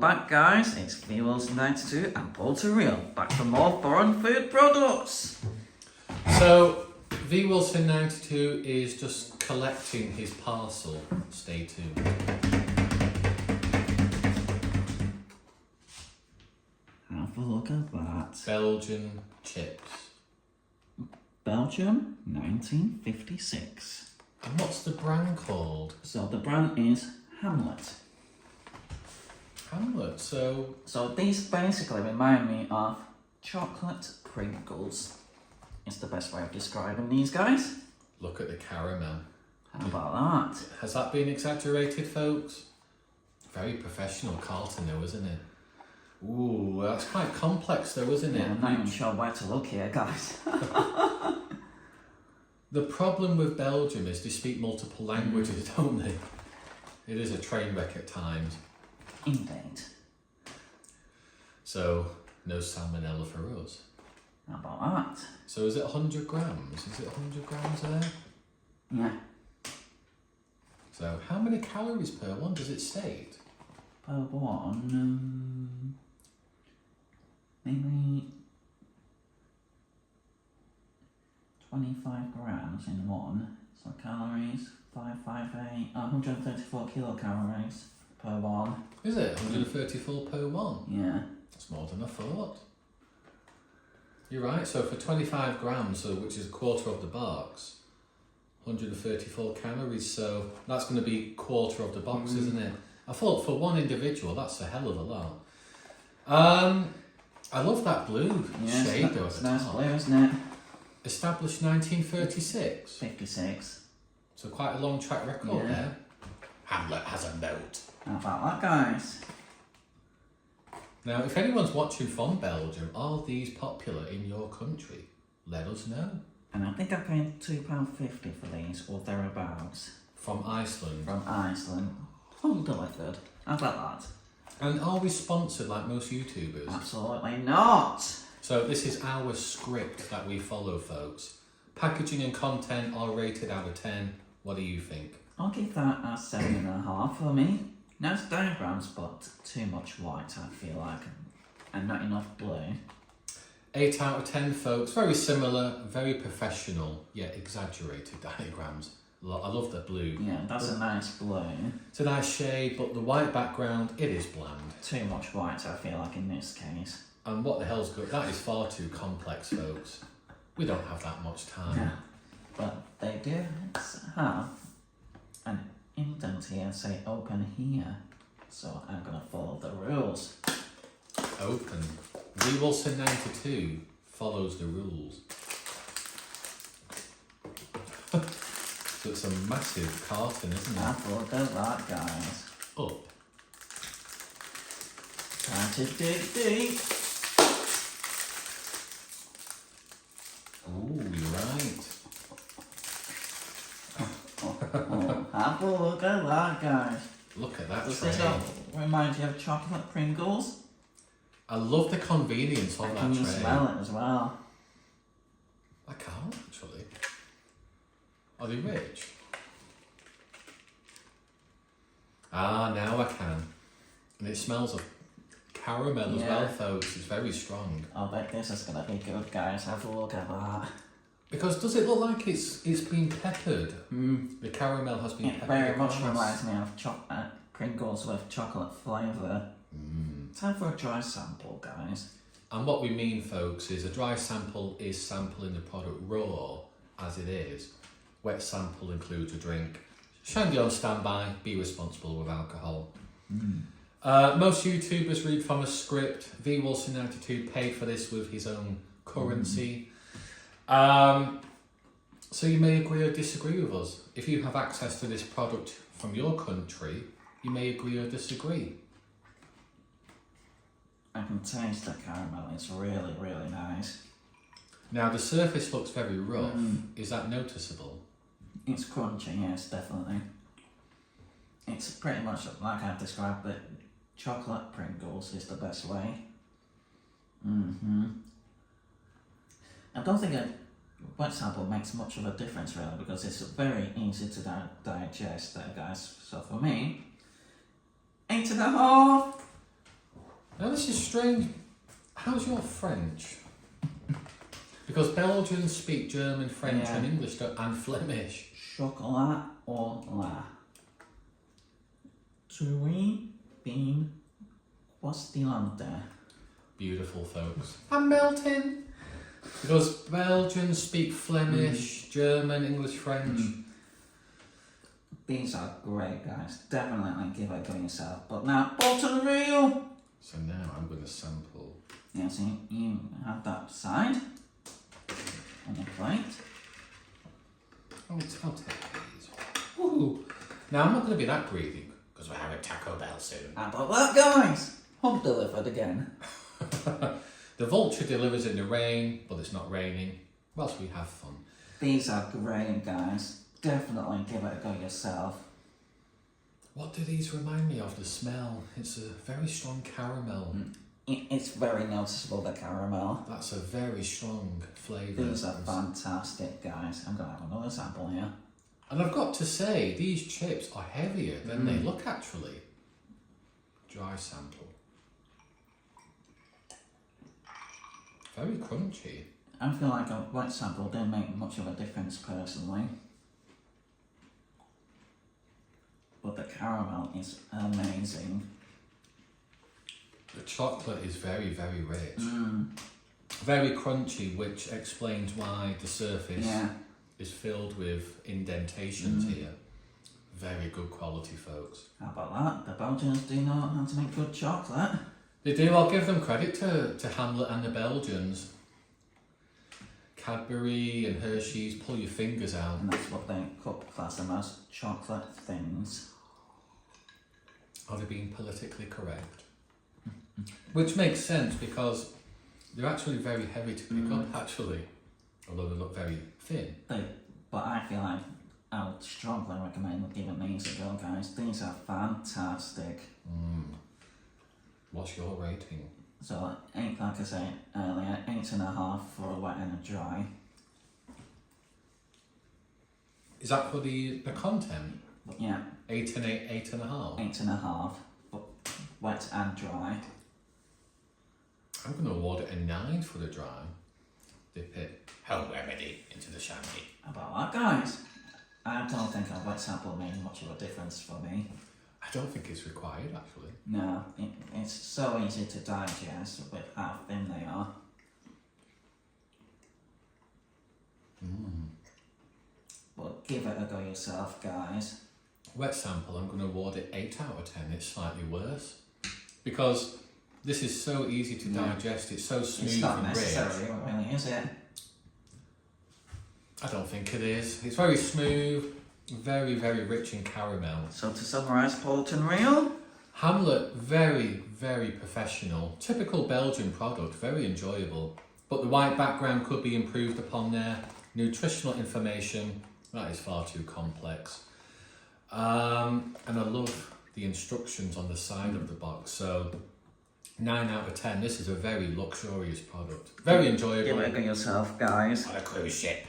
back, guys. It's VWilson92 and Paul to Real, back for more foreign food products. So, VWilson92 is just collecting his parcel. Stay tuned. Have a look at that. Belgian chips. Belgium, 1956. And what's the brand called? So the brand is Hamlet. Hamlet, so these basically remind me of chocolate Pringles. It's the best way of describing these guys. look at the caramel. How about that? Has that been exaggerated, folks? Very professional Carlton though, isn't it? Ooh, that's quite complex though, isn't it? Yeah, I'm not even sure where to look here, guys. The problem with Belgium is they speak multiple languages, don't they? It is a train wreck at times. Indeed. So, no salmonella for us. How about that? So is it 100 grams? Is it 100 grams there? Yeah. So how many calories per one does it state? Per one, maybe 25 grams in one. So calories, 558, 134 kilocalories per one. Is it 134 per one? Yeah. That's more than I thought. You're right, so for 25 grams, so which is a quarter of the box, 134 calories, so that's going to be a quarter of the box, isn't it? I thought for one individual, that's a hell of a lot. I love that blue shade though at the nice top. blue, isn't it? Established 1936. 56. So quite a long track record Yeah. there. Hamlet has a note. How about that, guys? Now, if anyone's watching from Belgium, are these popular in your country? Let us know. And I think I paid £2.50 for these, or thereabouts. From Iceland. From Iceland. Home delivered. How about that? And are we sponsored like most YouTubers? Absolutely not. So this is our script that we follow, folks. Packaging and content are rated out of 10. What do you think? I'll give that a 7.5 for me. Nice diagrams, but too much white, I feel like, and not enough blue. 8 out of 10, folks. Very similar, very professional, yet exaggerated diagrams. I love the blue. Yeah, that's a nice blue. It's a nice shade, but the white background, it is bland. Too much white, I feel like, in this case. And what the hell's good? That is far too complex, folks. We don't have that much time. Yeah. But they do have an indent here, say open here. So I'm gonna follow the rules. Open. VWilson92 follows the rules. So it's a massive carton, isn't it? Have a look at that, guys. Up. Time to dig deep. Ooh, you're right. Oh, have a look at that, guys. Look at that Does tray. this all remind you of chocolate Pringles? I love the convenience of And that can you tray. smell it as well? I can't, actually. Are they rich? Ah, now I can. And it smells of caramel as well, folks. It's very strong. I bet this is gonna be good, guys. Have a look at that. Because does it look like it's been peppered? The caramel has been It peppered. very much across. reminds me of Pringles with chocolate flavour. Time for a dry sample, guys. And what we mean, folks, is a dry sample is sampling the product raw as it is. Wet sample includes a drink. Shandy on standby, be responsible with alcohol. Most YouTubers read from a script. VWilson92 paid for this with his own currency. So you may agree or disagree with us. If you have access to this product from your country, you may agree or disagree. I can taste the caramel. It's really, really nice. Now the surface looks very rough. Is that noticeable? It's crunchy, yes, definitely. It's pretty much like I've described it. Chocolate Pringles is the best way. I don't think a wet sample makes much of a difference really, because it's very easy to digest there, guys. So for me, 8.5. Now this is strange. How's your French? Because Belgians speak German, French Yeah. and English and Flemish. Chocolat or la? Three bean croissante. Beautiful, folks. I'm melting. Because Belgians speak Flemish, German, English, French. These are great, guys. Definitely give it a go yourself. But now, bottom reel. So now I'm going to sample. Yeah, so you have that side on the plate. I'll take these. Woohoo! Now I'm not going to be that greedy because we're having Taco Bell soon. How about that, guys? Home delivered again. The vulture delivers in the rain, but it's not raining. Whilst we have fun. These are great, guys. Definitely give it a go yourself. What do these remind me of? The smell. It's a very strong caramel. It's very noticeable, the caramel. That's a very strong flavour. These are fantastic, guys. I'm going to have another sample here. And I've got to say, these chips are heavier than they look actually. Dry sample. Very crunchy. I feel like a wet sample didn't make much of a difference personally. But the caramel is amazing. The chocolate is very, very rich. Very crunchy, which explains why the surface is filled with indentations here. Very good quality, folks. How about that? The Belgians do know how to make good chocolate. They do. I'll give them credit to Hamlet and the Belgians. Cadbury and Hershey's, pull your fingers out. And that's what they class them as, chocolate things. Are they being politically correct? Which makes sense because they're actually very heavy to pick up, actually. Although they look very thin. But I feel like I would strongly recommend giving these a go, guys. These are fantastic. What's your rating? So, like I said earlier, 8.5 for a wet and a dry. Is that for the content? But yeah, 8 and 8.5? 8.5, but wet and dry. I'm going to award it a 9 for the dry. Dip it home remedy into the shandy. How about that, guys? I don't think a wet sample made much of a difference for me. I don't think it's required, actually. No, it's so easy to digest with how thin they are. But give it a go yourself, guys. Wet sample, I'm going to award it 8 out of 10. It's slightly worse. Because this is so easy to digest, it's so smooth It's not and necessary, rich. really, is it? I don't think it is. It's very smooth, very, very rich in caramel. So to summarise, Polton Real. Hamlet, very, very professional. Typical Belgian product, very enjoyable. But the white background could be improved upon there. Nutritional information, that is far too complex. And I love the instructions on the side of the box. So 9 out of 10. This is a very luxurious product. Very enjoyable. Give it a go yourself, guys. On a cruise ship.